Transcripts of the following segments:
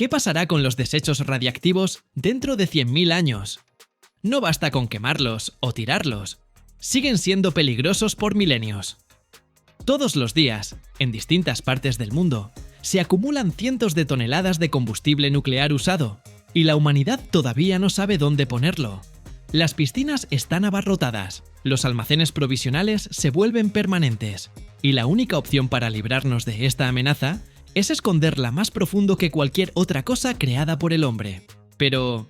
¿Qué pasará con los desechos radiactivos dentro de 100.000 años? No basta con quemarlos o tirarlos. Siguen siendo peligrosos por milenios. Todos los días, en distintas partes del mundo, se acumulan cientos de toneladas de combustible nuclear usado, y la humanidad todavía no sabe dónde ponerlo. Las piscinas están abarrotadas, los almacenes provisionales se vuelven permanentes, y la única opción para librarnos de esta amenaza es esconderla más profundo que cualquier otra cosa creada por el hombre. Pero,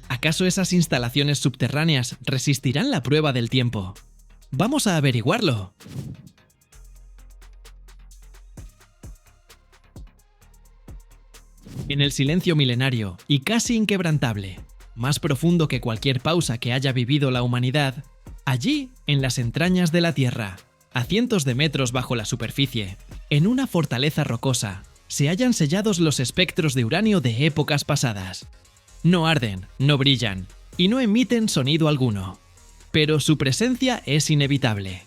¿acaso esas instalaciones subterráneas resistirán la prueba del tiempo? Vamos a averiguarlo. En el silencio milenario y casi inquebrantable, más profundo que cualquier pausa que haya vivido la humanidad, allí, en las entrañas de la Tierra, a cientos de metros bajo la superficie, en una fortaleza rocosa, se hallan sellados los espectros de uranio de épocas pasadas. No arden, no brillan, y no emiten sonido alguno. Pero su presencia es inevitable.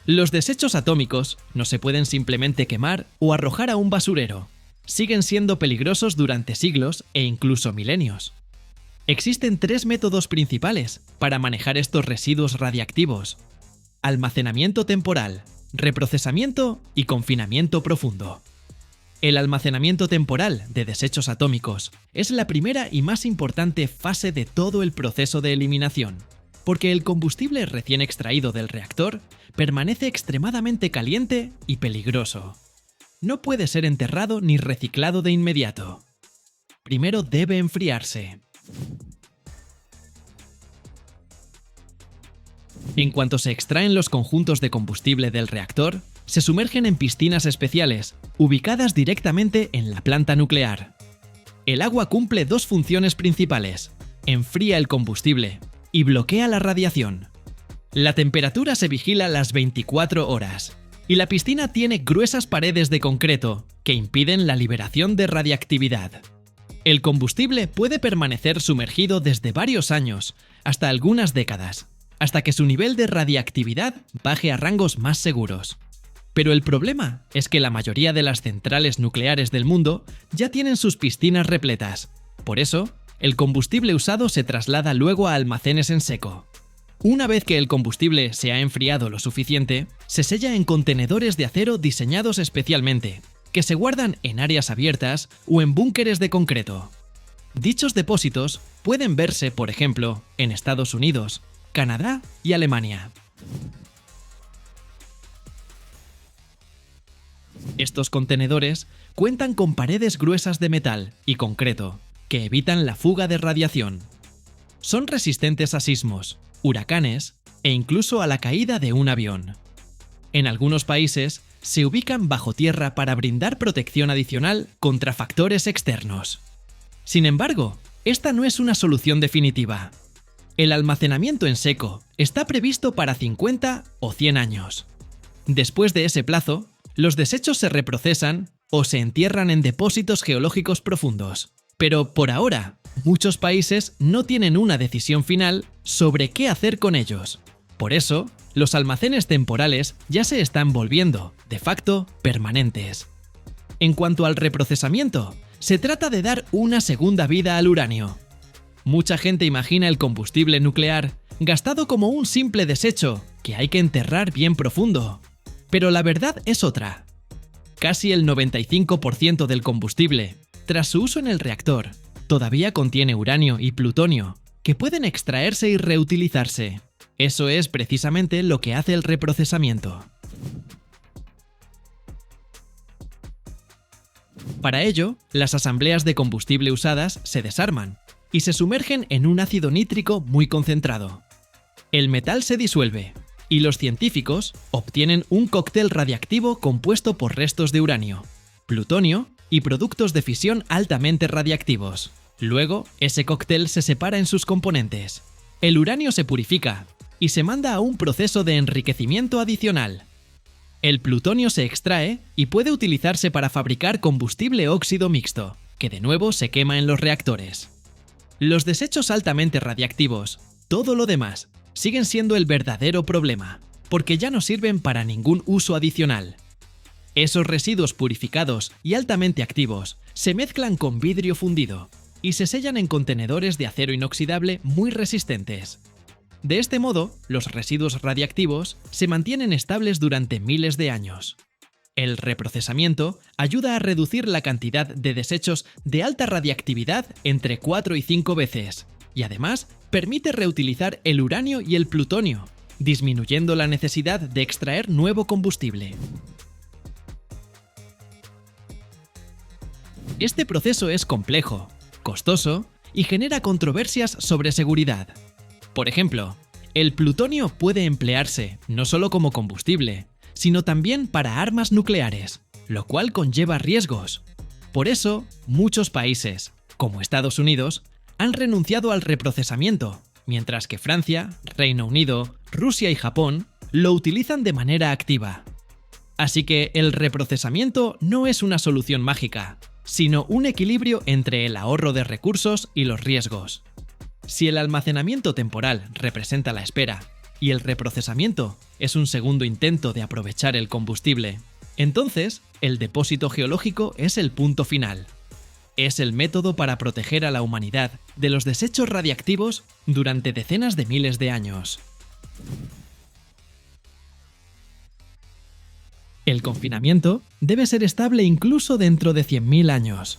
Los desechos atómicos no se pueden simplemente quemar o arrojar a un basurero. Siguen siendo peligrosos durante siglos e incluso milenios. Existen 3 métodos principales para manejar estos residuos radiactivos: almacenamiento temporal, reprocesamiento y confinamiento profundo. El almacenamiento temporal de desechos atómicos es la primera y más importante fase de todo el proceso de eliminación, porque el combustible recién extraído del reactor permanece extremadamente caliente y peligroso. No puede ser enterrado ni reciclado de inmediato. Primero debe enfriarse. En cuanto se extraen los conjuntos de combustible del reactor, se sumergen en piscinas especiales, ubicadas directamente en la planta nuclear. El agua cumple 2 funciones principales: enfría el combustible y bloquea la radiación. La temperatura se vigila las 24 horas, y la piscina tiene gruesas paredes de concreto que impiden la liberación de radiactividad. El combustible puede permanecer sumergido desde varios años hasta algunas décadas, hasta que su nivel de radiactividad baje a rangos más seguros. Pero el problema es que la mayoría de las centrales nucleares del mundo ya tienen sus piscinas repletas. Por eso, el combustible usado se traslada luego a almacenes en seco. Una vez que el combustible se ha enfriado lo suficiente, se sella en contenedores de acero diseñados especialmente, que se guardan en áreas abiertas o en búnkeres de concreto. Dichos depósitos pueden verse, por ejemplo, en Estados Unidos, Canadá y Alemania. Estos contenedores cuentan con paredes gruesas de metal y concreto, que evitan la fuga de radiación. Son resistentes a sismos, huracanes e incluso a la caída de un avión. En algunos países se ubican bajo tierra para brindar protección adicional contra factores externos. Sin embargo, esta no es una solución definitiva. El almacenamiento en seco está previsto para 50 o 100 años. Después de ese plazo, los desechos se reprocesan o se entierran en depósitos geológicos profundos. Pero por ahora, muchos países no tienen una decisión final sobre qué hacer con ellos. Por eso, los almacenes temporales ya se están volviendo, de facto, permanentes. En cuanto al reprocesamiento, se trata de dar una segunda vida al uranio. Mucha gente imagina el combustible nuclear gastado como un simple desecho que hay que enterrar bien profundo. Pero la verdad es otra. Casi el 95% del combustible, tras su uso en el reactor, todavía contiene uranio y plutonio, que pueden extraerse y reutilizarse. Eso es precisamente lo que hace el reprocesamiento. Para ello, las asambleas de combustible usadas se desarman y se sumergen en un ácido nítrico muy concentrado. El metal se disuelve y los científicos obtienen un cóctel radiactivo compuesto por restos de uranio, plutonio y productos de fisión altamente radiactivos. Luego, ese cóctel se separa en sus componentes. El uranio se purifica y se manda a un proceso de enriquecimiento adicional. El plutonio se extrae y puede utilizarse para fabricar combustible óxido mixto, que de nuevo se quema en los reactores. Los desechos altamente radiactivos, todo lo demás, siguen siendo el verdadero problema, porque ya no sirven para ningún uso adicional. Esos residuos purificados y altamente activos se mezclan con vidrio fundido y se sellan en contenedores de acero inoxidable muy resistentes. De este modo, los residuos radiactivos se mantienen estables durante miles de años. El reprocesamiento ayuda a reducir la cantidad de desechos de alta radiactividad entre 4 y 5 veces, y además permite reutilizar el uranio y el plutonio, disminuyendo la necesidad de extraer nuevo combustible. Este proceso es complejo, costoso y genera controversias sobre seguridad. Por ejemplo, el plutonio puede emplearse no solo como combustible, sino también para armas nucleares, lo cual conlleva riesgos. Por eso, muchos países, como Estados Unidos, han renunciado al reprocesamiento, mientras que Francia, Reino Unido, Rusia y Japón lo utilizan de manera activa. Así que el reprocesamiento no es una solución mágica, sino un equilibrio entre el ahorro de recursos y los riesgos. Si el almacenamiento temporal representa la espera y el reprocesamiento es un segundo intento de aprovechar el combustible, entonces el depósito geológico es el punto final. Es el método para proteger a la humanidad de los desechos radiactivos durante decenas de miles de años. El confinamiento debe ser estable incluso dentro de 100.000 años.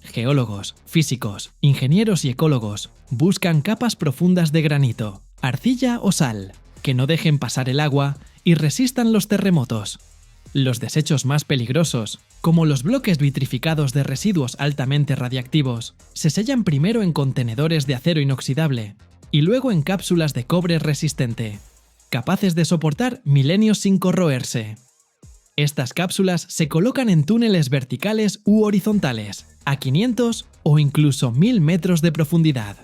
Geólogos, físicos, ingenieros y ecólogos buscan capas profundas de granito, arcilla o sal, que no dejen pasar el agua y resistan los terremotos. Los desechos más peligrosos, como los bloques vitrificados de residuos altamente radiactivos, se sellan primero en contenedores de acero inoxidable y luego en cápsulas de cobre resistente, capaces de soportar milenios sin corroerse. Estas cápsulas se colocan en túneles verticales u horizontales, a 500 o incluso 1000 metros de profundidad.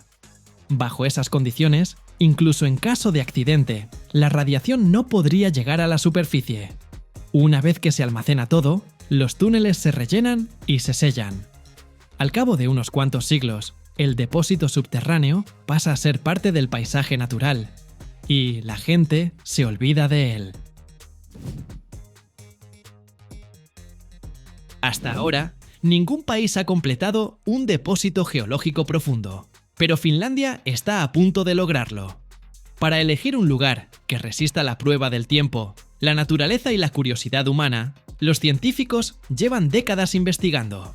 Bajo esas condiciones, incluso en caso de accidente, la radiación no podría llegar a la superficie. Una vez que se almacena todo, los túneles se rellenan y se sellan. Al cabo de unos cuantos siglos, el depósito subterráneo pasa a ser parte del paisaje natural, y la gente se olvida de él. Hasta ahora, ningún país ha completado un depósito geológico profundo, pero Finlandia está a punto de lograrlo. Para elegir un lugar que resista la prueba del tiempo, la naturaleza y la curiosidad humana, los científicos llevan décadas investigando.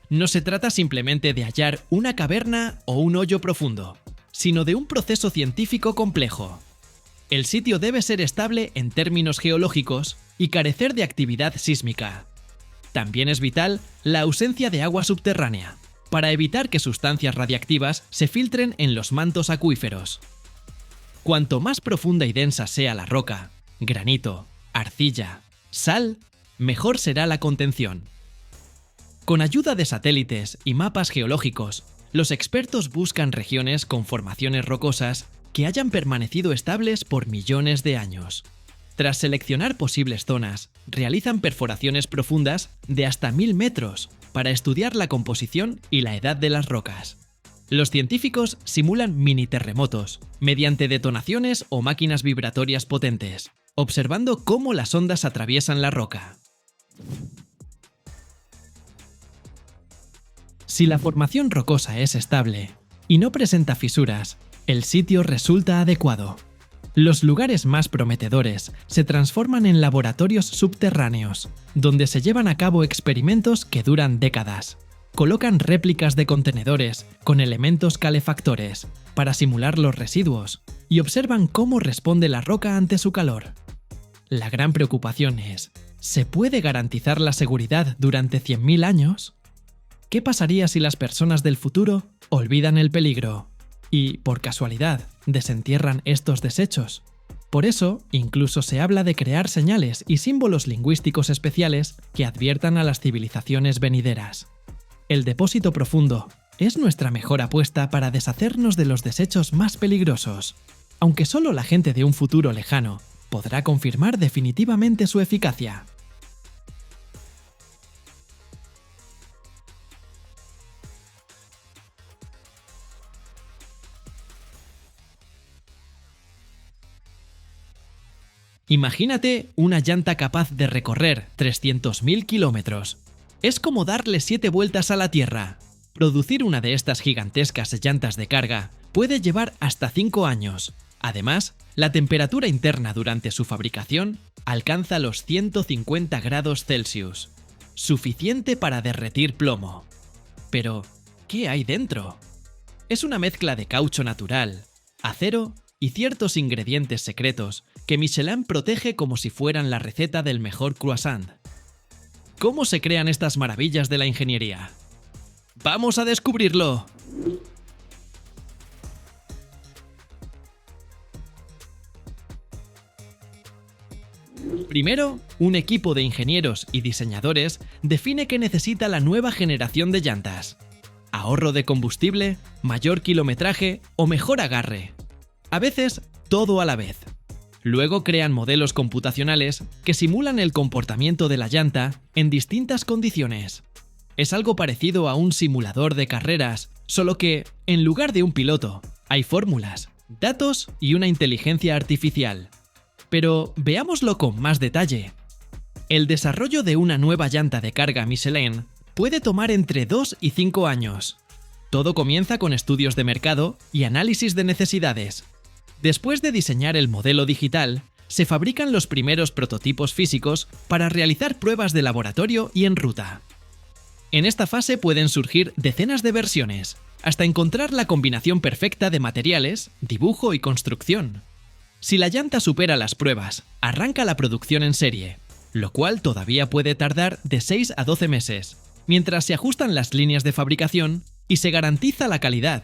No se trata simplemente de hallar una caverna o un hoyo profundo, sino de un proceso científico complejo. El sitio debe ser estable en términos geológicos y carecer de actividad sísmica. También es vital la ausencia de agua subterránea, para evitar que sustancias radiactivas se filtren en los mantos acuíferos. Cuanto más profunda y densa sea la roca, granito, arcilla, sal, mejor será la contención. Con ayuda de satélites y mapas geológicos, los expertos buscan regiones con formaciones rocosas que hayan permanecido estables por millones de años. Tras seleccionar posibles zonas, realizan perforaciones profundas de hasta 1000 metros para estudiar la composición y la edad de las rocas. Los científicos simulan mini terremotos mediante detonaciones o máquinas vibratorias potentes, observando cómo las ondas atraviesan la roca. Si la formación rocosa es estable y no presenta fisuras, el sitio resulta adecuado. Los lugares más prometedores se transforman en laboratorios subterráneos, donde se llevan a cabo experimentos que duran décadas. Colocan réplicas de contenedores con elementos calefactores para simular los residuos y observan cómo responde la roca ante su calor. La gran preocupación es, ¿se puede garantizar la seguridad durante 100.000 años? ¿Qué pasaría si las personas del futuro olvidan el peligro y, por casualidad, desentierran estos desechos? Por eso, incluso se habla de crear señales y símbolos lingüísticos especiales que adviertan a las civilizaciones venideras. El depósito profundo es nuestra mejor apuesta para deshacernos de los desechos más peligrosos, aunque solo la gente de un futuro lejano podrá confirmar definitivamente su eficacia. Imagínate una llanta capaz de recorrer 300.000 kilómetros. Es como darle 7 vueltas a la Tierra. Producir una de estas gigantescas llantas de carga puede llevar hasta 5 años. Además, la temperatura interna durante su fabricación alcanza los 150 grados Celsius, suficiente para derretir plomo. Pero, ¿qué hay dentro? Es una mezcla de caucho natural, acero y ciertos ingredientes secretos que Michelin protege como si fueran la receta del mejor croissant. ¿Cómo se crean estas maravillas de la ingeniería? ¡Vamos a descubrirlo! Primero, un equipo de ingenieros y diseñadores define que necesita la nueva generación de llantas. Ahorro de combustible, mayor kilometraje o mejor agarre. A veces, todo a la vez. Luego crean modelos computacionales que simulan el comportamiento de la llanta en distintas condiciones. Es algo parecido a un simulador de carreras, solo que, en lugar de un piloto, hay fórmulas, datos y una inteligencia artificial. Pero veámoslo con más detalle. El desarrollo de una nueva llanta de carga Michelin puede tomar entre 2 y 5 años. Todo comienza con estudios de mercado y análisis de necesidades. Después de diseñar el modelo digital, se fabrican los primeros prototipos físicos para realizar pruebas de laboratorio y en ruta. En esta fase pueden surgir decenas de versiones, hasta encontrar la combinación perfecta de materiales, dibujo y construcción. Si la llanta supera las pruebas, arranca la producción en serie, lo cual todavía puede tardar de 6 a 12 meses, mientras se ajustan las líneas de fabricación y se garantiza la calidad.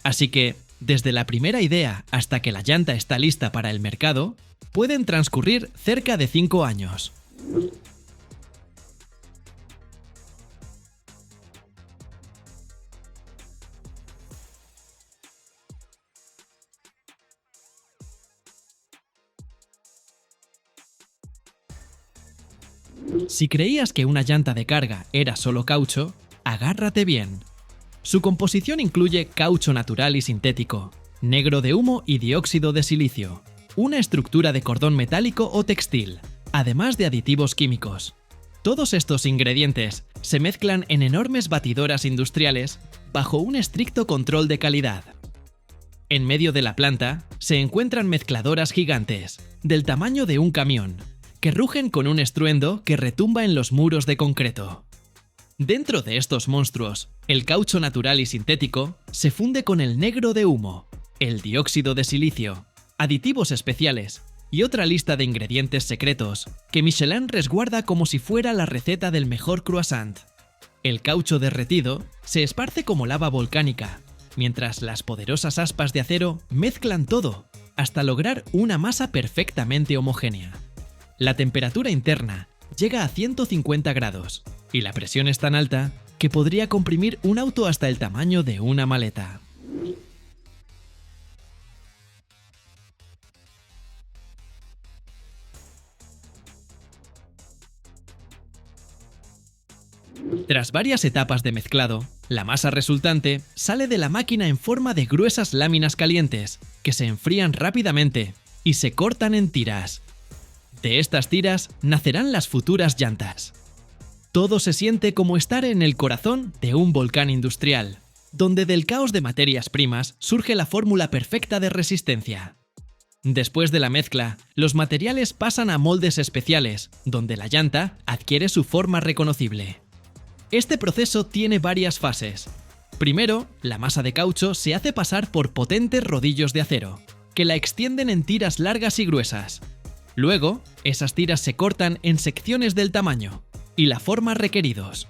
Así que, desde la primera idea hasta que la llanta está lista para el mercado, pueden transcurrir cerca de 5 años. Si creías que una llanta de carga era solo caucho, agárrate bien. Su composición incluye caucho natural y sintético, negro de humo y dióxido de silicio, una estructura de cordón metálico o textil, además de aditivos químicos. Todos estos ingredientes se mezclan en enormes batidoras industriales bajo un estricto control de calidad. En medio de la planta se encuentran mezcladoras gigantes, del tamaño de un camión, que rugen con un estruendo que retumba en los muros de concreto. Dentro de estos monstruos, el caucho natural y sintético se funde con el negro de humo, el dióxido de silicio, aditivos especiales y otra lista de ingredientes secretos que Michelin resguarda como si fuera la receta del mejor croissant. El caucho derretido se esparce como lava volcánica, mientras las poderosas aspas de acero mezclan todo hasta lograr una masa perfectamente homogénea. La temperatura interna llega a 150 grados y la presión es tan alta que podría comprimir un auto hasta el tamaño de una maleta. Tras varias etapas de mezclado, la masa resultante sale de la máquina en forma de gruesas láminas calientes que se enfrían rápidamente y se cortan en tiras. De estas tiras nacerán las futuras llantas. Todo se siente como estar en el corazón de un volcán industrial, donde del caos de materias primas surge la fórmula perfecta de resistencia. Después de la mezcla, los materiales pasan a moldes especiales, donde la llanta adquiere su forma reconocible. Este proceso tiene varias fases. Primero, la masa de caucho se hace pasar por potentes rodillos de acero, que la extienden en tiras largas y gruesas. Luego, esas tiras se cortan en secciones del tamaño y la forma requeridos.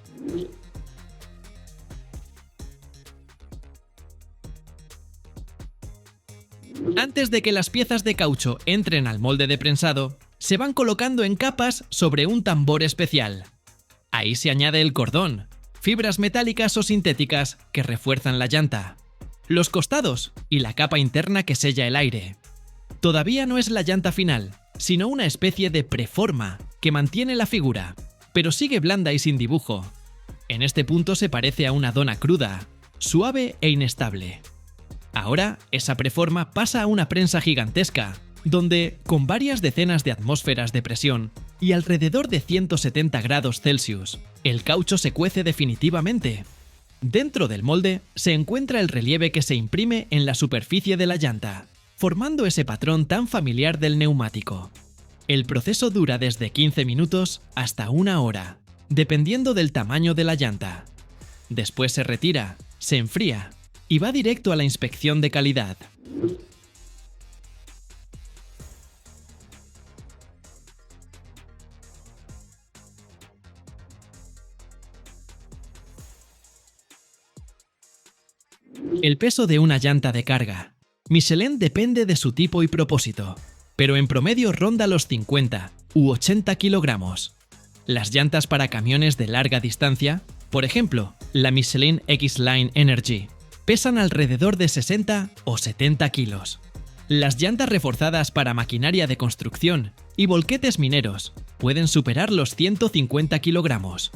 Antes de que las piezas de caucho entren al molde de prensado, se van colocando en capas sobre un tambor especial. Ahí se añade el cordón, fibras metálicas o sintéticas que refuerzan la llanta, los costados y la capa interna que sella el aire. Todavía no es la llanta final, sino una especie de preforma que mantiene la figura, pero sigue blanda y sin dibujo. En este punto se parece a una dona cruda, suave e inestable. Ahora, esa preforma pasa a una prensa gigantesca, donde, con varias decenas de atmósferas de presión y alrededor de 170 grados Celsius, el caucho se cuece definitivamente. Dentro del molde se encuentra el relieve que se imprime en la superficie de la llanta, formando ese patrón tan familiar del neumático. El proceso dura desde 15 minutos hasta 1 hora, dependiendo del tamaño de la llanta. Después se retira, se enfría y va directo a la inspección de calidad. El peso de una llanta de carga. Michelin depende de su tipo y propósito, pero en promedio ronda los 50 u 80 kilogramos. Las llantas para camiones de larga distancia, por ejemplo, la Michelin X-Line Energy, pesan alrededor de 60 o 70 kilos. Las llantas reforzadas para maquinaria de construcción y volquetes mineros pueden superar los 150 kilogramos.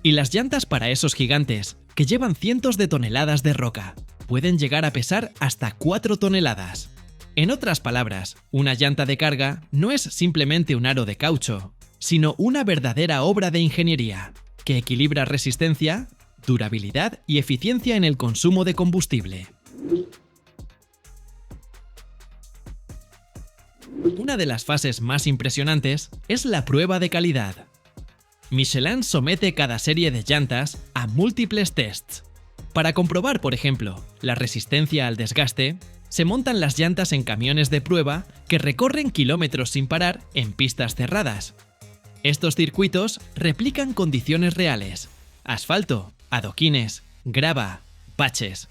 Y las llantas para esos gigantes, que llevan cientos de toneladas de roca, pueden llegar a pesar hasta 4 toneladas. En otras palabras, una llanta de carga no es simplemente un aro de caucho, sino una verdadera obra de ingeniería, que equilibra resistencia, durabilidad y eficiencia en el consumo de combustible. Una de las fases más impresionantes es la prueba de calidad. Michelin somete cada serie de llantas a múltiples tests. Para comprobar, por ejemplo, la resistencia al desgaste, se montan las llantas en camiones de prueba que recorren kilómetros sin parar en pistas cerradas. Estos circuitos replican condiciones reales: asfalto, adoquines, grava, baches.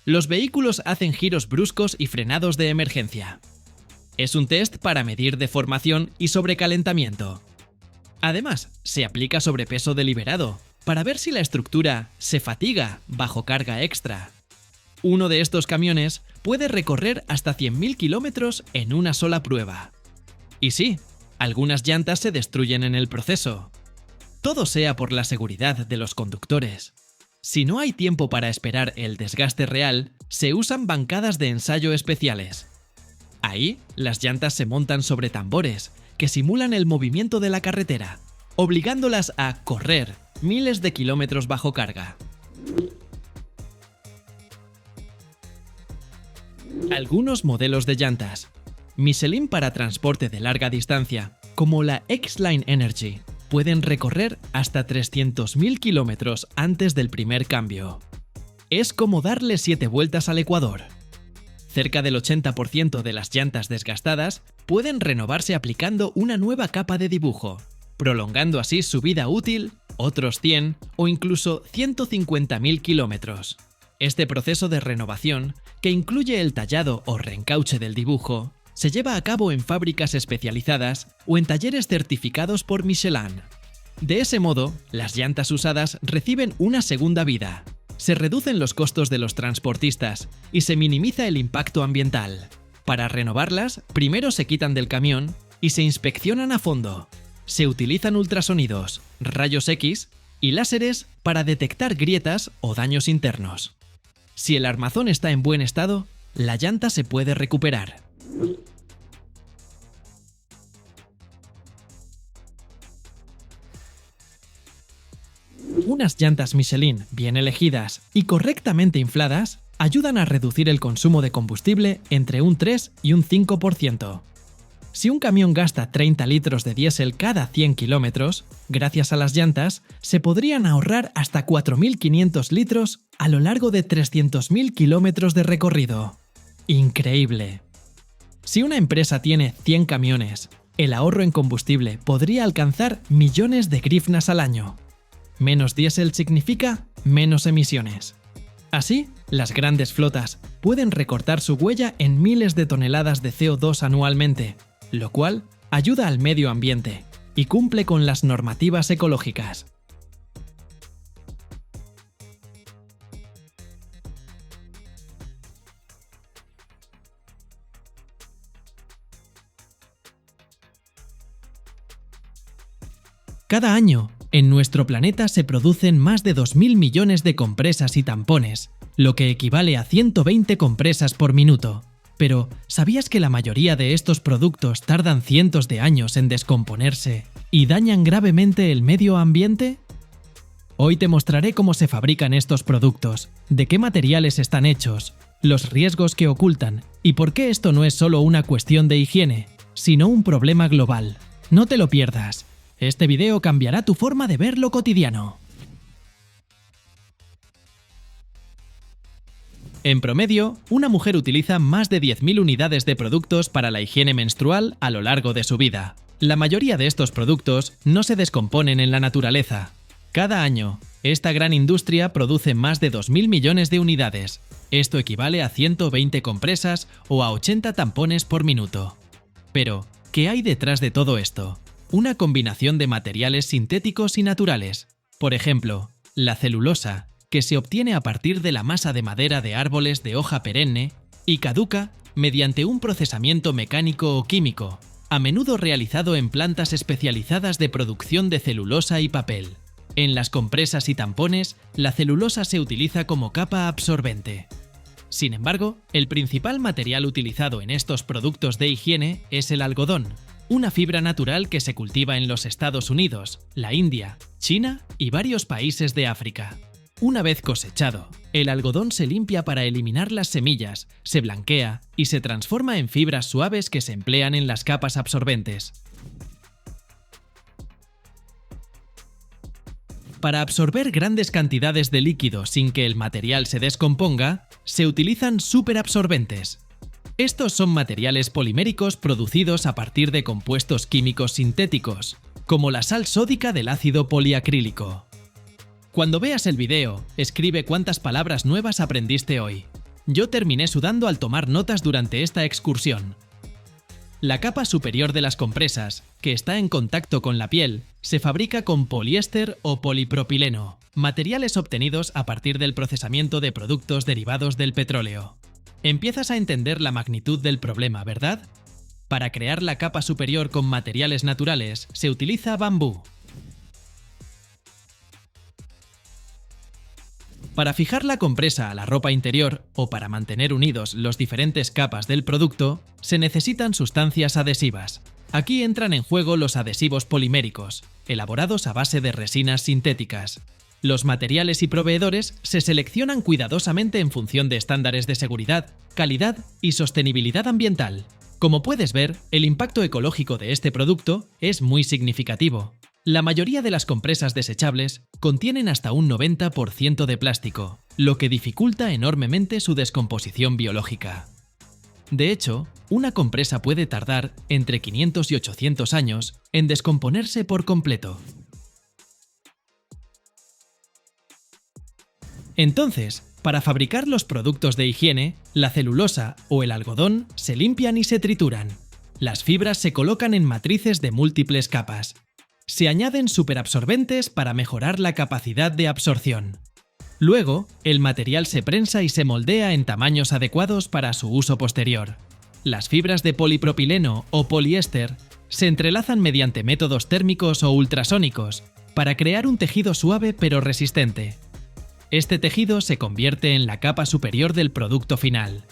Los vehículos hacen giros bruscos y frenados de emergencia. Es un test para medir deformación y sobrecalentamiento. Además, se aplica sobrepeso deliberado, para ver si la estructura se fatiga bajo carga extra. Uno de estos camiones puede recorrer hasta 100.000 kilómetros en una sola prueba. Y sí, algunas llantas se destruyen en el proceso. Todo sea por la seguridad de los conductores. Si no hay tiempo para esperar el desgaste real, se usan bancadas de ensayo especiales. Ahí, las llantas se montan sobre tambores que simulan el movimiento de la carretera, obligándolas a correr miles de kilómetros bajo carga. Algunos modelos de llantas. Michelin para transporte de larga distancia, como la X-Line Energy, pueden recorrer hasta 300.000 kilómetros antes del primer cambio. Es como darle 7 vueltas al Ecuador. Cerca del 80% de las llantas desgastadas pueden renovarse aplicando una nueva capa de dibujo, prolongando así su vida útil otros 100 o incluso 150.000 kilómetros. Este proceso de renovación, que incluye el tallado o reencauche del dibujo, se lleva a cabo en fábricas especializadas o en talleres certificados por Michelin. De ese modo, las llantas usadas reciben una segunda vida. Se reducen los costos de los transportistas y se minimiza el impacto ambiental. Para renovarlas, primero se quitan del camión y se inspeccionan a fondo. Se utilizan ultrasonidos, rayos X y láseres para detectar grietas o daños internos. Si el armazón está en buen estado, la llanta se puede recuperar. Unas llantas Michelin bien elegidas y correctamente infladas ayudan a reducir el consumo de combustible entre un 3 y un 5%. Si un camión gasta 30 litros de diésel cada 100 kilómetros, gracias a las llantas, se podrían ahorrar hasta 4.500 litros a lo largo de 300.000 kilómetros de recorrido. ¡Increíble! Si una empresa tiene 100 camiones, el ahorro en combustible podría alcanzar millones de grivnas al año. Menos diésel significa menos emisiones. Así, las grandes flotas pueden recortar su huella en miles de toneladas de CO2 anualmente, lo cual ayuda al medio ambiente y cumple con las normativas ecológicas. Cada año, en nuestro planeta se producen más de 2.000 millones de compresas y tampones, lo que equivale a 120 compresas por minuto. Pero, ¿sabías que la mayoría de estos productos tardan cientos de años en descomponerse y dañan gravemente el medio ambiente? Hoy te mostraré cómo se fabrican estos productos, de qué materiales están hechos, los riesgos que ocultan y por qué esto no es solo una cuestión de higiene, sino un problema global. No te lo pierdas. Este video cambiará tu forma de ver lo cotidiano. En promedio, una mujer utiliza más de 10.000 unidades de productos para la higiene menstrual a lo largo de su vida. La mayoría de estos productos no se descomponen en la naturaleza. Cada año, esta gran industria produce más de 2.000 millones de unidades. Esto equivale a 120 compresas o a 80 tampones por minuto. Pero, ¿qué hay detrás de todo esto? Una combinación de materiales sintéticos y naturales. Por ejemplo, la celulosa, que se obtiene a partir de la masa de madera de árboles de hoja perenne y caduca mediante un procesamiento mecánico o químico, a menudo realizado en plantas especializadas de producción de celulosa y papel. En las compresas y tampones, la celulosa se utiliza como capa absorbente. Sin embargo, el principal material utilizado en estos productos de higiene es el algodón, una fibra natural que se cultiva en los Estados Unidos, la India, China y varios países de África. Una vez cosechado, el algodón se limpia para eliminar las semillas, se blanquea y se transforma en fibras suaves que se emplean en las capas absorbentes. Para absorber grandes cantidades de líquido sin que el material se descomponga, se utilizan superabsorbentes. Estos son materiales poliméricos producidos a partir de compuestos químicos sintéticos, como la sal sódica del ácido poliacrílico. Cuando veas el video, escribe cuántas palabras nuevas aprendiste hoy. Yo terminé sudando al tomar notas durante esta excursión. La capa superior de las compresas, que está en contacto con la piel, se fabrica con poliéster o polipropileno, materiales obtenidos a partir del procesamiento de productos derivados del petróleo. Empiezas a entender la magnitud del problema, ¿verdad? Para crear la capa superior con materiales naturales, se utiliza bambú. Para fijar la compresa a la ropa interior o para mantener unidos los diferentes capas del producto, se necesitan sustancias adhesivas. Aquí entran en juego los adhesivos poliméricos, elaborados a base de resinas sintéticas. Los materiales y proveedores se seleccionan cuidadosamente en función de estándares de seguridad, calidad y sostenibilidad ambiental. Como puedes ver, el impacto ecológico de este producto es muy significativo. La mayoría de las compresas desechables contienen hasta un 90% de plástico, lo que dificulta enormemente su descomposición biológica. De hecho, una compresa puede tardar entre 500 y 800 años en descomponerse por completo. Entonces, para fabricar los productos de higiene, la celulosa o el algodón se limpian y se trituran. Las fibras se colocan en matrices de múltiples capas. Se añaden superabsorbentes para mejorar la capacidad de absorción. Luego, el material se prensa y se moldea en tamaños adecuados para su uso posterior. Las fibras de polipropileno o poliéster se entrelazan mediante métodos térmicos o ultrasónicos para crear un tejido suave pero resistente. Este tejido se convierte en la capa superior del producto final.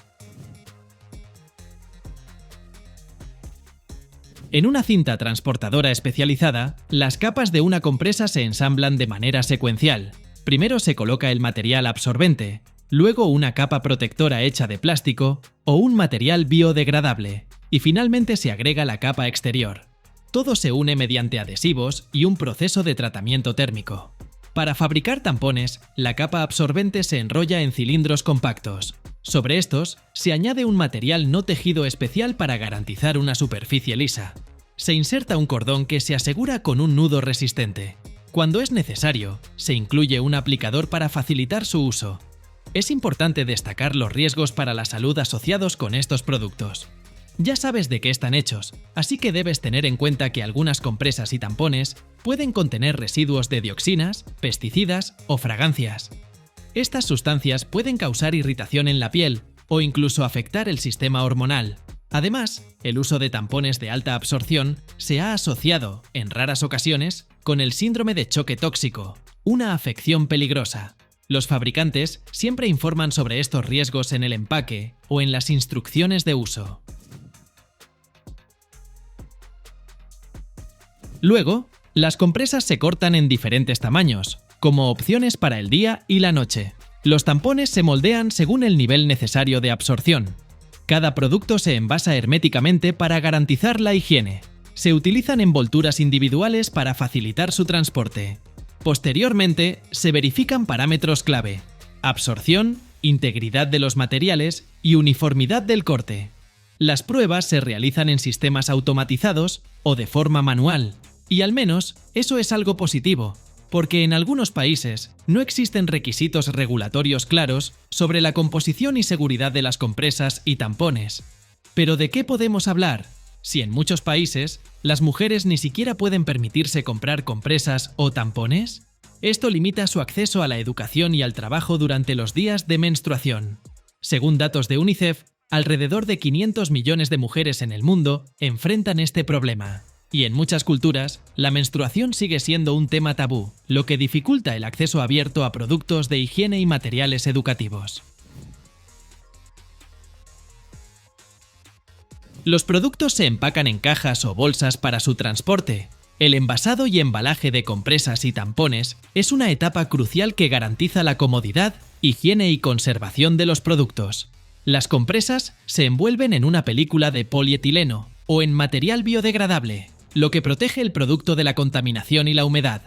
En una cinta transportadora especializada, las capas de una compresa se ensamblan de manera secuencial. Primero se coloca el material absorbente, luego una capa protectora hecha de plástico o un material biodegradable, y finalmente se agrega la capa exterior. Todo se une mediante adhesivos y un proceso de tratamiento térmico. Para fabricar tampones, la capa absorbente se enrolla en cilindros compactos. Sobre estos, se añade un material no tejido especial para garantizar una superficie lisa. Se inserta un cordón que se asegura con un nudo resistente. Cuando es necesario, se incluye un aplicador para facilitar su uso. Es importante destacar los riesgos para la salud asociados con estos productos. Ya sabes de qué están hechos, así que debes tener en cuenta que algunas compresas y tampones pueden contener residuos de dioxinas, pesticidas o fragancias. Estas sustancias pueden causar irritación en la piel o incluso afectar el sistema hormonal. Además, el uso de tampones de alta absorción se ha asociado, en raras ocasiones, con el síndrome de choque tóxico, una afección peligrosa. Los fabricantes siempre informan sobre estos riesgos en el empaque o en las instrucciones de uso. Luego, las compresas se cortan en diferentes tamaños, como opciones para el día y la noche. Los tampones se moldean según el nivel necesario de absorción. Cada producto se envasa herméticamente para garantizar la higiene. Se utilizan envolturas individuales para facilitar su transporte. Posteriormente, se verifican parámetros clave: absorción, integridad de los materiales y uniformidad del corte. Las pruebas se realizan en sistemas automatizados o de forma manual, y al menos eso es algo positivo, porque en algunos países no existen requisitos regulatorios claros sobre la composición y seguridad de las compresas y tampones. ¿Pero de qué podemos hablar si en muchos países las mujeres ni siquiera pueden permitirse comprar compresas o tampones? Esto limita su acceso a la educación y al trabajo durante los días de menstruación. Según datos de UNICEF, alrededor de 500 millones de mujeres en el mundo enfrentan este problema. Y en muchas culturas, la menstruación sigue siendo un tema tabú, lo que dificulta el acceso abierto a productos de higiene y materiales educativos. Los productos se empacan en cajas o bolsas para su transporte. El envasado y embalaje de compresas y tampones es una etapa crucial que garantiza la comodidad, higiene y conservación de los productos. Las compresas se envuelven en una película de polietileno o en material biodegradable, lo que protege el producto de la contaminación y la humedad.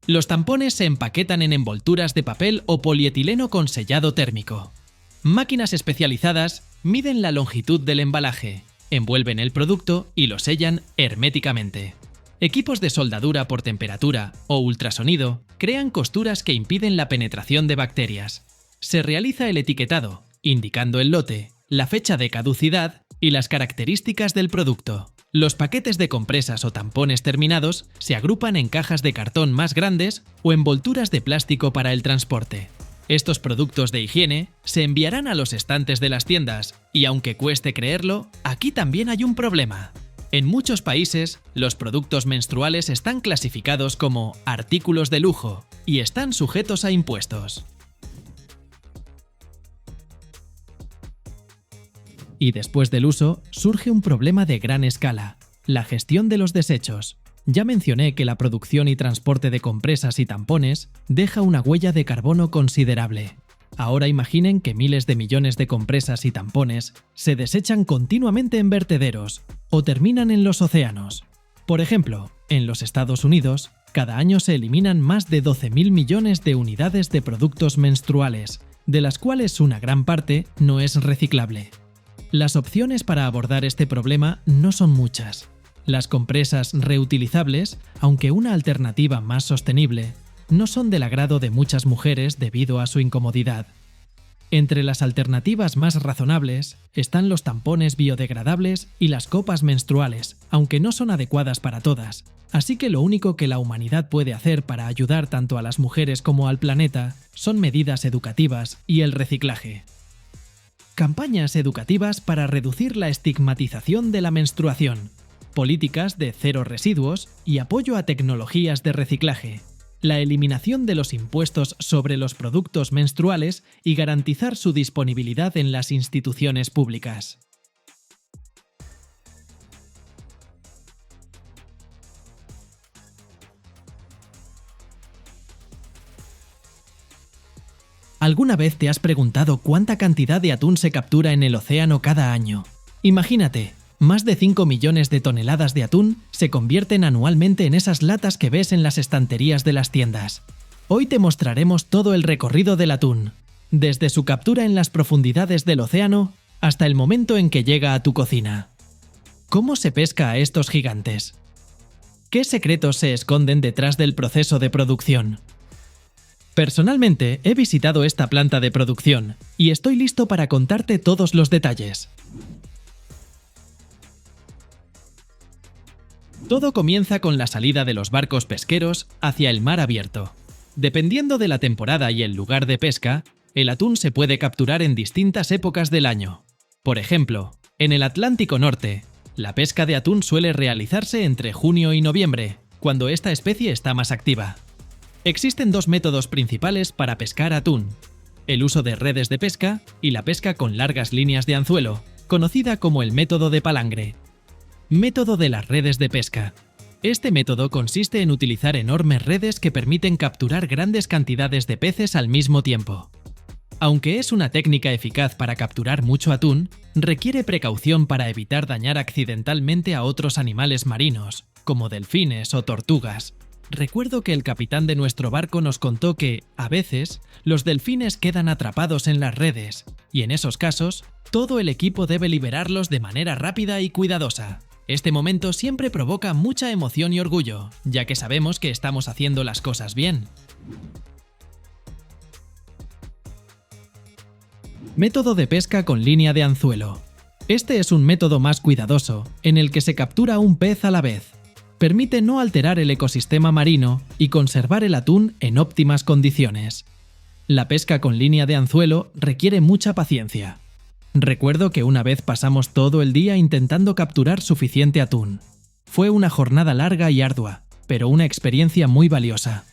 Los tampones se empaquetan en envolturas de papel o polietileno con sellado térmico. Máquinas especializadas miden la longitud del embalaje, envuelven el producto y lo sellan herméticamente. Equipos de soldadura por temperatura o ultrasonido crean costuras que impiden la penetración de bacterias. Se realiza el etiquetado, indicando el lote, la fecha de caducidad y las características del producto. Los paquetes de compresas o tampones terminados se agrupan en cajas de cartón más grandes o envolturas de plástico para el transporte. Estos productos de higiene se enviarán a los estantes de las tiendas y, aunque cueste creerlo, aquí también hay un problema. En muchos países, los productos menstruales están clasificados como artículos de lujo y están sujetos a impuestos. Y después del uso, surge un problema de gran escala: la gestión de los desechos. Ya mencioné que la producción y transporte de compresas y tampones deja una huella de carbono considerable. Ahora imaginen que miles de millones de compresas y tampones se desechan continuamente en vertederos o terminan en los océanos. Por ejemplo, en los Estados Unidos, cada año se eliminan más de 12.000 millones de unidades de productos menstruales, de las cuales una gran parte no es reciclable. Las opciones para abordar este problema no son muchas. Las compresas reutilizables, aunque una alternativa más sostenible, no son del agrado de muchas mujeres debido a su incomodidad. Entre las alternativas más razonables están los tampones biodegradables y las copas menstruales, aunque no son adecuadas para todas. Así que lo único que la humanidad puede hacer para ayudar tanto a las mujeres como al planeta son medidas educativas y el reciclaje. Campañas educativas para reducir la estigmatización de la menstruación, políticas de cero residuos y apoyo a tecnologías de reciclaje, la eliminación de los impuestos sobre los productos menstruales y garantizar su disponibilidad en las instituciones públicas. ¿Alguna vez te has preguntado cuánta cantidad de atún se captura en el océano cada año? Imagínate, más de 5 millones de toneladas de atún se convierten anualmente en esas latas que ves en las estanterías de las tiendas. Hoy te mostraremos todo el recorrido del atún, desde su captura en las profundidades del océano hasta el momento en que llega a tu cocina. ¿Cómo se pesca a estos gigantes? ¿Qué secretos se esconden detrás del proceso de producción? Personalmente, he visitado esta planta de producción y estoy listo para contarte todos los detalles. Todo comienza con la salida de los barcos pesqueros hacia el mar abierto. Dependiendo de la temporada y el lugar de pesca, el atún se puede capturar en distintas épocas del año. Por ejemplo, en el Atlántico Norte, la pesca de atún suele realizarse entre junio y noviembre, cuando esta especie está más activa. Existen dos métodos principales para pescar atún: el uso de redes de pesca y la pesca con largas líneas de anzuelo, conocida como el método de palangre. Método de las redes de pesca. Este método consiste en utilizar enormes redes que permiten capturar grandes cantidades de peces al mismo tiempo. Aunque es una técnica eficaz para capturar mucho atún, requiere precaución para evitar dañar accidentalmente a otros animales marinos, como delfines o tortugas. Recuerdo que el capitán de nuestro barco nos contó que, a veces, los delfines quedan atrapados en las redes, y en esos casos, todo el equipo debe liberarlos de manera rápida y cuidadosa. Este momento siempre provoca mucha emoción y orgullo, ya que sabemos que estamos haciendo las cosas bien. Método de pesca con línea de anzuelo. Este es un método más cuidadoso, en el que se captura un pez a la vez. Permite no alterar el ecosistema marino y conservar el atún en óptimas condiciones. La pesca con línea de anzuelo requiere mucha paciencia. Recuerdo que una vez pasamos todo el día intentando capturar suficiente atún. Fue una jornada larga y ardua, pero una experiencia muy valiosa.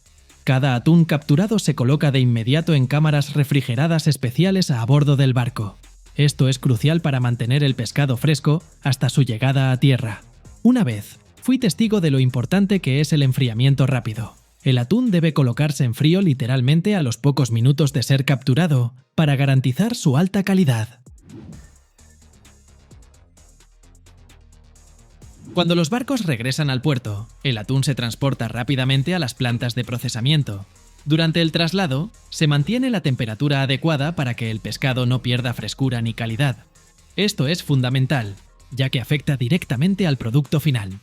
Cada atún capturado se coloca de inmediato en cámaras refrigeradas especiales a bordo del barco. Esto es crucial para mantener el pescado fresco hasta su llegada a tierra. Una vez, fui testigo de lo importante que es el enfriamiento rápido. El atún debe colocarse en frío literalmente a los pocos minutos de ser capturado para garantizar su alta calidad. Cuando los barcos regresan al puerto, el atún se transporta rápidamente a las plantas de procesamiento. Durante el traslado, se mantiene la temperatura adecuada para que el pescado no pierda frescura ni calidad. Esto es fundamental, ya que afecta directamente al producto final.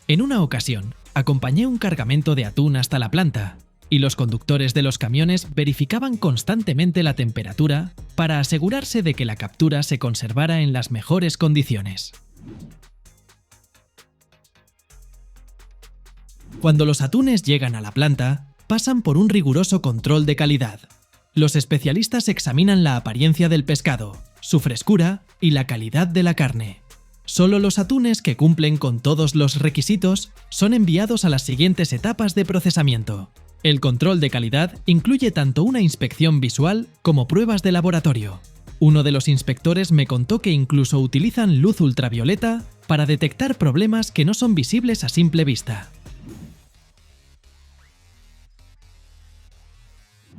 En una ocasión, acompañé un cargamento de atún hasta la planta, y los conductores de los camiones verificaban constantemente la temperatura para asegurarse de que la captura se conservara en las mejores condiciones. Cuando los atunes llegan a la planta, pasan por un riguroso control de calidad. Los especialistas examinan la apariencia del pescado, su frescura y la calidad de la carne. Solo los atunes que cumplen con todos los requisitos son enviados a las siguientes etapas de procesamiento. El control de calidad incluye tanto una inspección visual como pruebas de laboratorio. Uno de los inspectores me contó que incluso utilizan luz ultravioleta para detectar problemas que no son visibles a simple vista.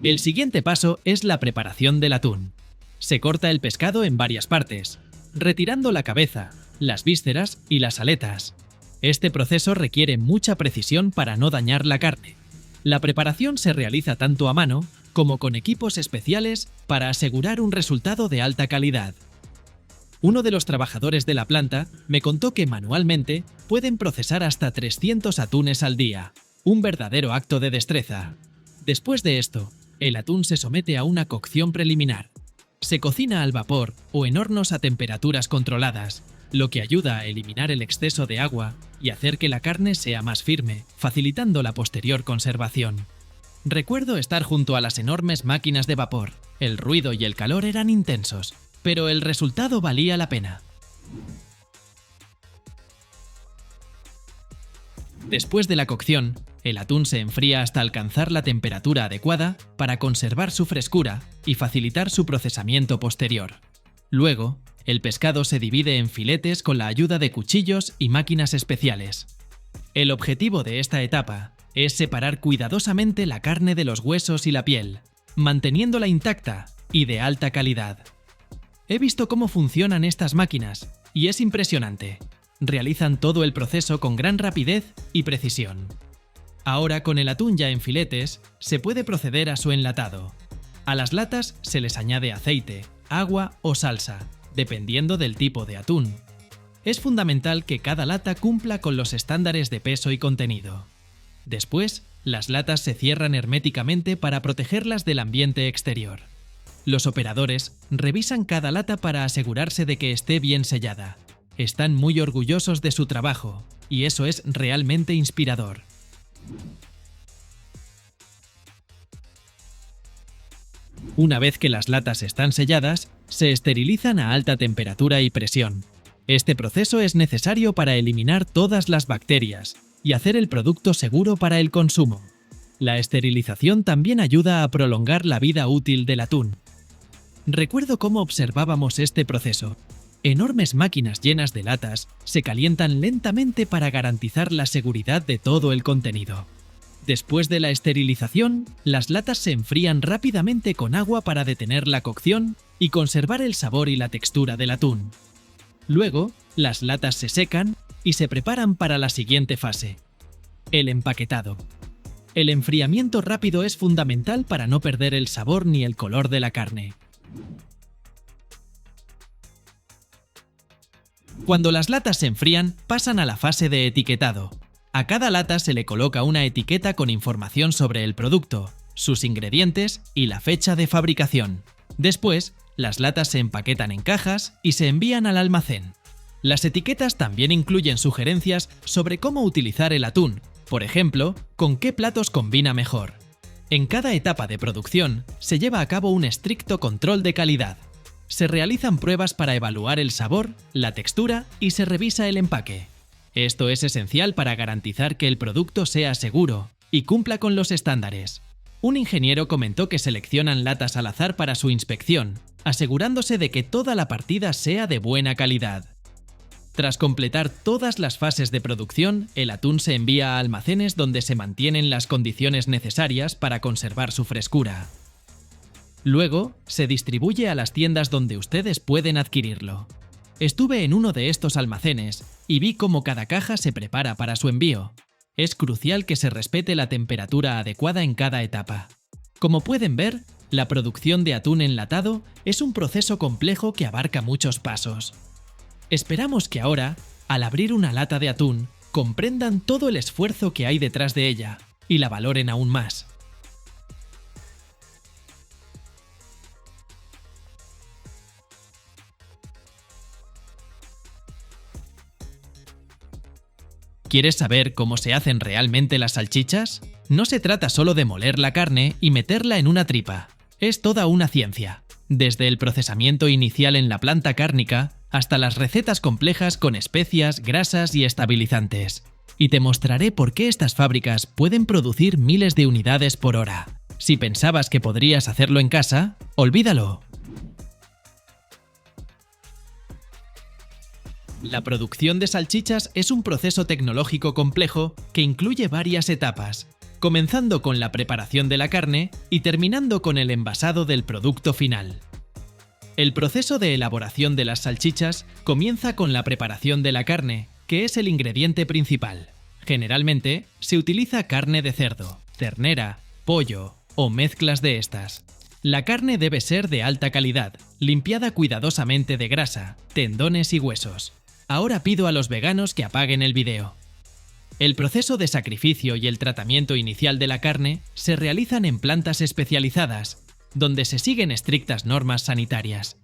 El siguiente paso es la preparación del atún. Se corta el pescado en varias partes, retirando la cabeza, las vísceras y las aletas. Este proceso requiere mucha precisión para no dañar la carne. La preparación se realiza tanto a mano como con equipos especiales para asegurar un resultado de alta calidad. Uno de los trabajadores de la planta me contó que manualmente pueden procesar hasta 300 atunes al día, un verdadero acto de destreza. Después de esto, el atún se somete a una cocción preliminar. Se cocina al vapor o en hornos a temperaturas controladas, lo que ayuda a eliminar el exceso de agua y hacer que la carne sea más firme, facilitando la posterior conservación. Recuerdo estar junto a las enormes máquinas de vapor. El ruido y el calor eran intensos, pero el resultado valía la pena. Después de la cocción, el atún se enfría hasta alcanzar la temperatura adecuada para conservar su frescura y facilitar su procesamiento posterior. Luego, el pescado se divide en filetes con la ayuda de cuchillos y máquinas especiales. El objetivo de esta etapa es separar cuidadosamente la carne de los huesos y la piel, manteniéndola intacta y de alta calidad. He visto cómo funcionan estas máquinas y es impresionante. Realizan todo el proceso con gran rapidez y precisión. Ahora, con el atún ya en filetes, se puede proceder a su enlatado. A las latas se les añade aceite, agua o salsa, dependiendo del tipo de atún. Es fundamental que cada lata cumpla con los estándares de peso y contenido. Después, las latas se cierran herméticamente para protegerlas del ambiente exterior. Los operadores revisan cada lata para asegurarse de que esté bien sellada. Están muy orgullosos de su trabajo, y eso es realmente inspirador. Una vez que las latas están selladas, se esterilizan a alta temperatura y presión. Este proceso es necesario para eliminar todas las bacterias y hacer el producto seguro para el consumo. La esterilización también ayuda a prolongar la vida útil del atún. Recuerdo cómo observábamos este proceso. Enormes máquinas llenas de latas se calientan lentamente para garantizar la seguridad de todo el contenido. Después de la esterilización, las latas se enfrían rápidamente con agua para detener la cocción y conservar el sabor y la textura del atún. Luego, las latas se secan y se preparan para la siguiente fase: el empaquetado. El enfriamiento rápido es fundamental para no perder el sabor ni el color de la carne. Cuando las latas se enfrían, pasan a la fase de etiquetado. A cada lata se le coloca una etiqueta con información sobre el producto, sus ingredientes y la fecha de fabricación. Después, las latas se empaquetan en cajas y se envían al almacén. Las etiquetas también incluyen sugerencias sobre cómo utilizar el atún, por ejemplo, con qué platos combina mejor. En cada etapa de producción se lleva a cabo un estricto control de calidad. Se realizan pruebas para evaluar el sabor, la textura y se revisa el empaque. Esto es esencial para garantizar que el producto sea seguro y cumpla con los estándares. Un ingeniero comentó que seleccionan latas al azar para su inspección, asegurándose de que toda la partida sea de buena calidad. Tras completar todas las fases de producción, el atún se envía a almacenes donde se mantienen las condiciones necesarias para conservar su frescura. Luego, se distribuye a las tiendas donde ustedes pueden adquirirlo. Estuve en uno de estos almacenes y vi cómo cada caja se prepara para su envío. Es crucial que se respete la temperatura adecuada en cada etapa. Como pueden ver, la producción de atún enlatado es un proceso complejo que abarca muchos pasos. Esperamos que ahora, al abrir una lata de atún, comprendan todo el esfuerzo que hay detrás de ella y la valoren aún más. ¿Quieres saber cómo se hacen realmente las salchichas? No se trata solo de moler la carne y meterla en una tripa. Es toda una ciencia. Desde el procesamiento inicial en la planta cárnica hasta las recetas complejas con especias, grasas y estabilizantes. Y te mostraré por qué estas fábricas pueden producir miles de unidades por hora. Si pensabas que podrías hacerlo en casa, olvídalo. La producción de salchichas es un proceso tecnológico complejo que incluye varias etapas, comenzando con la preparación de la carne y terminando con el envasado del producto final. El proceso de elaboración de las salchichas comienza con la preparación de la carne, que es el ingrediente principal. Generalmente, se utiliza carne de cerdo, ternera, pollo o mezclas de estas. La carne debe ser de alta calidad, limpiada cuidadosamente de grasa, tendones y huesos. Ahora pido a los veganos que apaguen el vídeo. El proceso de sacrificio y el tratamiento inicial de la carne se realizan en plantas especializadas, donde se siguen estrictas normas sanitarias.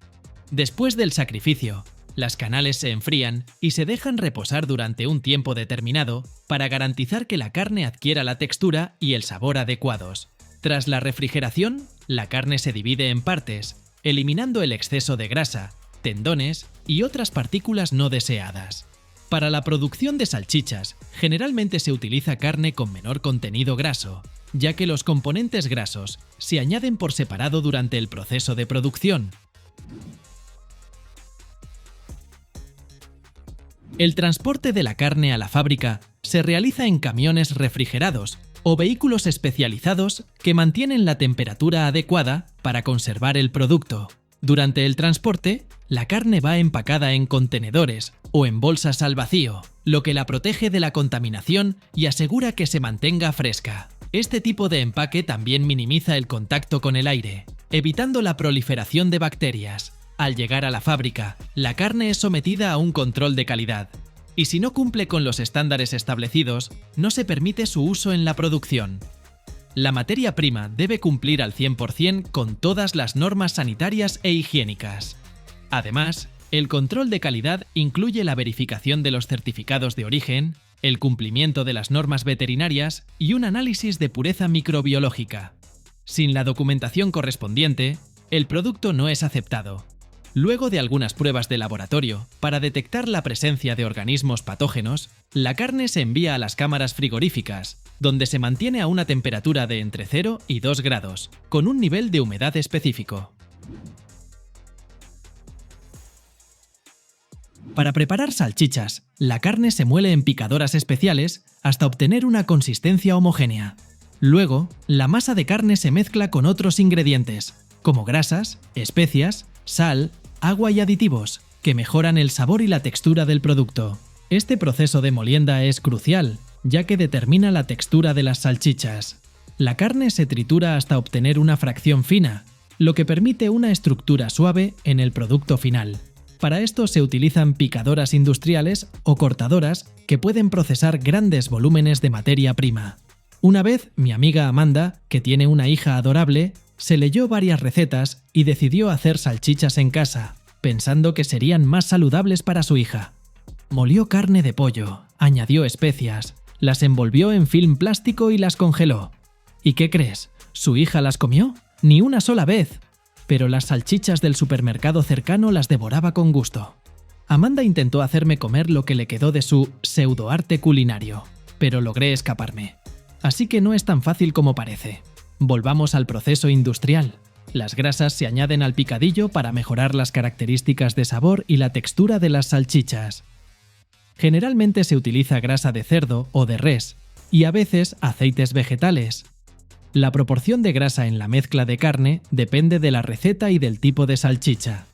Después del sacrificio, las canales se enfrían y se dejan reposar durante un tiempo determinado para garantizar que la carne adquiera la textura y el sabor adecuados. Tras la refrigeración, la carne se divide en partes, eliminando el exceso de grasa, tendones y otras partículas no deseadas. Para la producción de salchichas, generalmente se utiliza carne con menor contenido graso, ya que los componentes grasos se añaden por separado durante el proceso de producción. El transporte de la carne a la fábrica se realiza en camiones refrigerados o vehículos especializados que mantienen la temperatura adecuada para conservar el producto. Durante el transporte, la carne va empacada en contenedores o en bolsas al vacío, lo que la protege de la contaminación y asegura que se mantenga fresca. Este tipo de empaque también minimiza el contacto con el aire, evitando la proliferación de bacterias. Al llegar a la fábrica, la carne es sometida a un control de calidad, y si no cumple con los estándares establecidos, no se permite su uso en la producción. La materia prima debe cumplir al 100% con todas las normas sanitarias e higiénicas. Además, el control de calidad incluye la verificación de los certificados de origen, el cumplimiento de las normas veterinarias y un análisis de pureza microbiológica. Sin la documentación correspondiente, el producto no es aceptado. Luego de algunas pruebas de laboratorio, para detectar la presencia de organismos patógenos, la carne se envía a las cámaras frigoríficas, donde se mantiene a una temperatura de entre 0 y 2 grados, con un nivel de humedad específico. Para preparar salchichas, la carne se muele en picadoras especiales hasta obtener una consistencia homogénea. Luego, la masa de carne se mezcla con otros ingredientes, como grasas, especias, sal, agua y aditivos, que mejoran el sabor y la textura del producto. Este proceso de molienda es crucial, ya que determina la textura de las salchichas. La carne se tritura hasta obtener una fracción fina, lo que permite una estructura suave en el producto final. Para esto se utilizan picadoras industriales o cortadoras que pueden procesar grandes volúmenes de materia prima. Una vez, mi amiga Amanda, que tiene una hija adorable, se leyó varias recetas y decidió hacer salchichas en casa, pensando que serían más saludables para su hija. Molió carne de pollo, añadió especias, las envolvió en film plástico y las congeló. ¿Y qué crees? ¿Su hija las comió? ¡Ni una sola vez! Pero las salchichas del supermercado cercano las devoraba con gusto. Amanda intentó hacerme comer lo que le quedó de su pseudoarte culinario, pero logré escaparme. Así que no es tan fácil como parece. Volvamos al proceso industrial. Las grasas se añaden al picadillo para mejorar las características de sabor y la textura de las salchichas. Generalmente se utiliza grasa de cerdo o de res, y a veces aceites vegetales. La proporción de grasa en la mezcla de carne depende de la receta y del tipo de salchicha.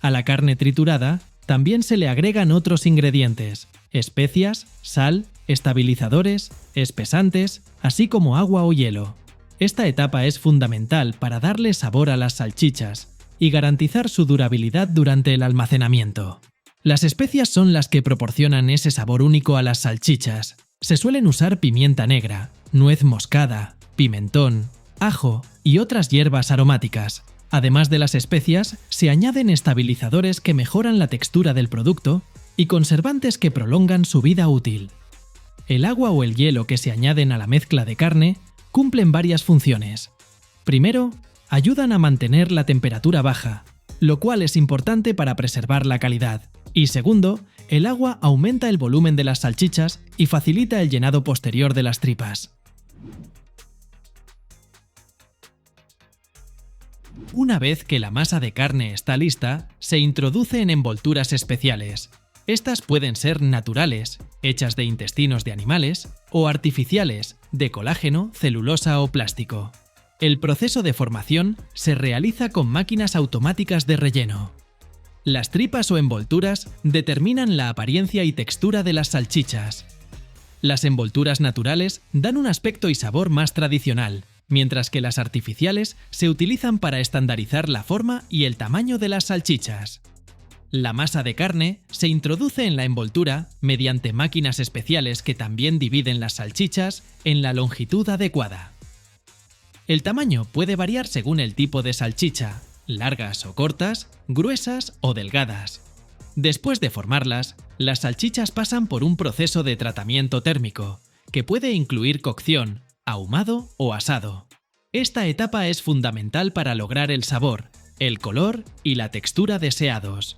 A la carne triturada también se le agregan otros ingredientes, especias, sal, estabilizadores, espesantes, así como agua o hielo. Esta etapa es fundamental para darle sabor a las salchichas y garantizar su durabilidad durante el almacenamiento. Las especias son las que proporcionan ese sabor único a las salchichas. Se suelen usar pimienta negra, nuez moscada, pimentón, ajo y otras hierbas aromáticas. Además de las especias, se añaden estabilizadores que mejoran la textura del producto y conservantes que prolongan su vida útil. El agua o el hielo que se añaden a la mezcla de carne cumplen varias funciones. Primero, ayudan a mantener la temperatura baja, lo cual es importante para preservar la calidad. Y segundo, el agua aumenta el volumen de las salchichas y facilita el llenado posterior de las tripas. Una vez que la masa de carne está lista, se introduce en envolturas especiales. Estas pueden ser naturales, hechas de intestinos de animales, o artificiales, de colágeno, celulosa o plástico. El proceso de formación se realiza con máquinas automáticas de relleno. Las tripas o envolturas determinan la apariencia y textura de las salchichas. Las envolturas naturales dan un aspecto y sabor más tradicional, mientras que las artificiales se utilizan para estandarizar la forma y el tamaño de las salchichas. La masa de carne se introduce en la envoltura mediante máquinas especiales que también dividen las salchichas en la longitud adecuada. El tamaño puede variar según el tipo de salchicha, largas o cortas, gruesas o delgadas. Después de formarlas, las salchichas pasan por un proceso de tratamiento térmico, que puede incluir cocción, ahumado o asado. Esta etapa es fundamental para lograr el sabor, el color y la textura deseados.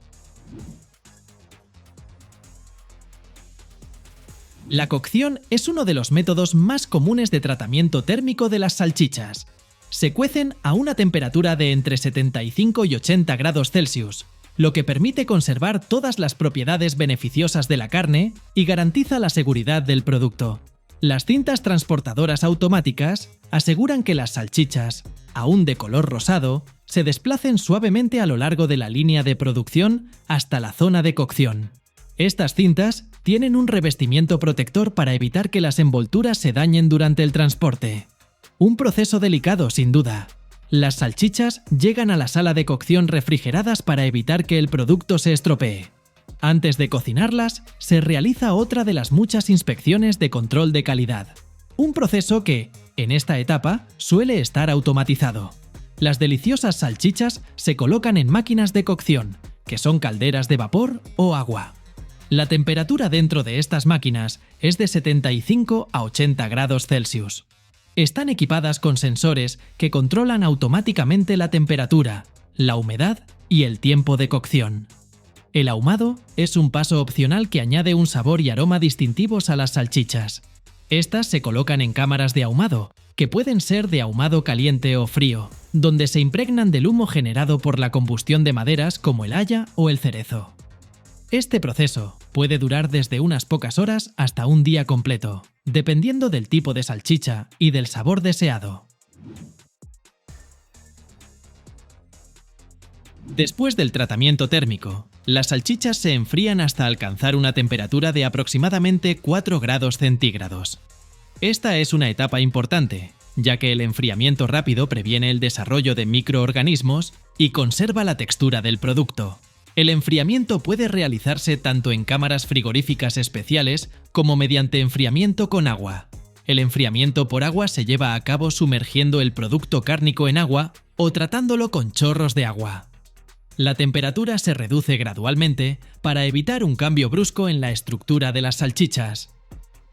La cocción es uno de los métodos más comunes de tratamiento térmico de las salchichas. Se cuecen a una temperatura de entre 75 y 80 grados Celsius, lo que permite conservar todas las propiedades beneficiosas de la carne y garantiza la seguridad del producto. Las cintas transportadoras automáticas aseguran que las salchichas, aún de color rosado, se desplacen suavemente a lo largo de la línea de producción hasta la zona de cocción. Estas cintas tienen un revestimiento protector para evitar que las envolturas se dañen durante el transporte. Un proceso delicado, sin duda. Las salchichas llegan a la sala de cocción refrigeradas para evitar que el producto se estropee. Antes de cocinarlas, se realiza otra de las muchas inspecciones de control de calidad. Un proceso que, en esta etapa, suele estar automatizado. Las deliciosas salchichas se colocan en máquinas de cocción, que son calderas de vapor o agua. La temperatura dentro de estas máquinas es de 75 a 80 grados Celsius. Están equipadas con sensores que controlan automáticamente la temperatura, la humedad y el tiempo de cocción. El ahumado es un paso opcional que añade un sabor y aroma distintivos a las salchichas. Estas se colocan en cámaras de ahumado, que pueden ser de ahumado caliente o frío, donde se impregnan del humo generado por la combustión de maderas como el haya o el cerezo. Este proceso puede durar desde unas pocas horas hasta un día completo, dependiendo del tipo de salchicha y del sabor deseado. Después del tratamiento térmico, las salchichas se enfrían hasta alcanzar una temperatura de aproximadamente 4 grados centígrados. Esta es una etapa importante, ya que el enfriamiento rápido previene el desarrollo de microorganismos y conserva la textura del producto. El enfriamiento puede realizarse tanto en cámaras frigoríficas especiales como mediante enfriamiento con agua. El enfriamiento por agua se lleva a cabo sumergiendo el producto cárnico en agua o tratándolo con chorros de agua. La temperatura se reduce gradualmente para evitar un cambio brusco en la estructura de las salchichas.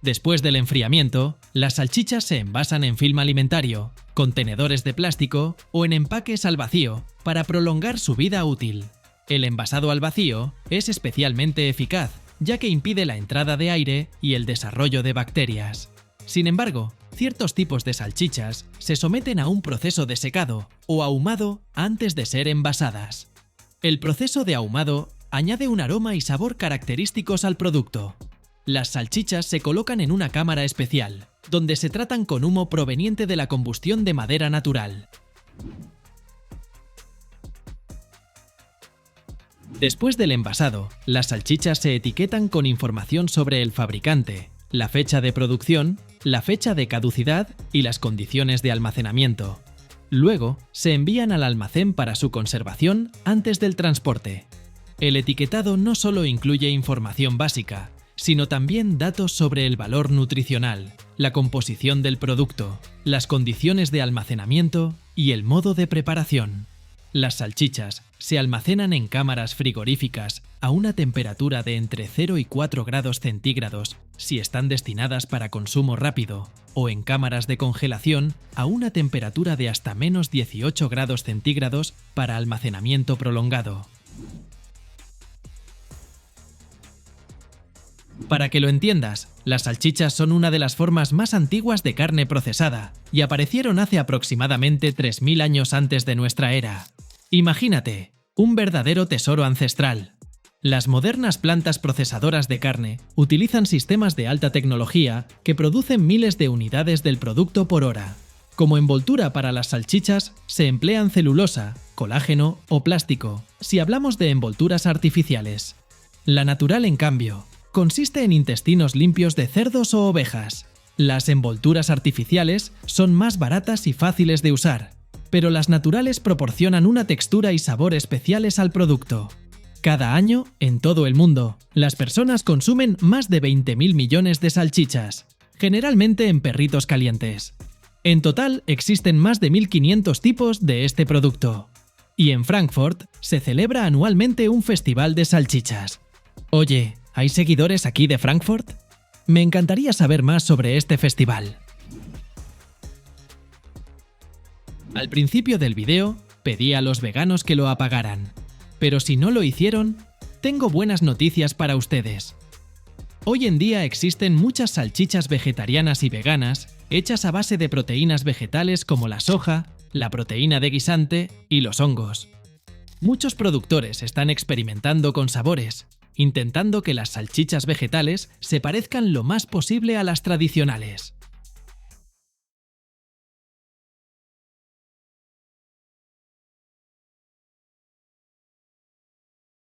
Después del enfriamiento, las salchichas se envasan en film alimentario, contenedores de plástico o en empaques al vacío para prolongar su vida útil. El envasado al vacío es especialmente eficaz, ya que impide la entrada de aire y el desarrollo de bacterias. Sin embargo, ciertos tipos de salchichas se someten a un proceso de secado o ahumado antes de ser envasadas. El proceso de ahumado añade un aroma y sabor característicos al producto. Las salchichas se colocan en una cámara especial, donde se tratan con humo proveniente de la combustión de madera natural. Después del envasado, las salchichas se etiquetan con información sobre el fabricante, la fecha de producción, la fecha de caducidad y las condiciones de almacenamiento. Luego, se envían al almacén para su conservación antes del transporte. El etiquetado no solo incluye información básica, sino también datos sobre el valor nutricional, la composición del producto, las condiciones de almacenamiento y el modo de preparación. Las salchichas se almacenan en cámaras frigoríficas a una temperatura de entre 0 y 4 grados centígrados si están destinadas para consumo rápido, o en cámaras de congelación a una temperatura de hasta menos 18 grados centígrados para almacenamiento prolongado. Para que lo entiendas, las salchichas son una de las formas más antiguas de carne procesada y aparecieron hace aproximadamente 3000 años antes de nuestra era. Imagínate, un verdadero tesoro ancestral. Las modernas plantas procesadoras de carne utilizan sistemas de alta tecnología que producen miles de unidades del producto por hora. Como envoltura para las salchichas se emplean celulosa, colágeno o plástico, si hablamos de envolturas artificiales. La natural, en cambio, consiste en intestinos limpios de cerdos o ovejas. Las envolturas artificiales son más baratas y fáciles de usar, pero las naturales proporcionan una textura y sabor especiales al producto. Cada año, en todo el mundo, las personas consumen más de 20.000 millones de salchichas, generalmente en perritos calientes. En total, existen más de 1.500 tipos de este producto. Y en Frankfurt se celebra anualmente un festival de salchichas. Oye, ¿hay seguidores aquí de Frankfurt? Me encantaría saber más sobre este festival. Al principio del video, pedí a los veganos que lo apagaran. Pero si no lo hicieron, tengo buenas noticias para ustedes. Hoy en día existen muchas salchichas vegetarianas y veganas hechas a base de proteínas vegetales como la soja, la proteína de guisante y los hongos. Muchos productores están experimentando con sabores, intentando que las salchichas vegetales se parezcan lo más posible a las tradicionales.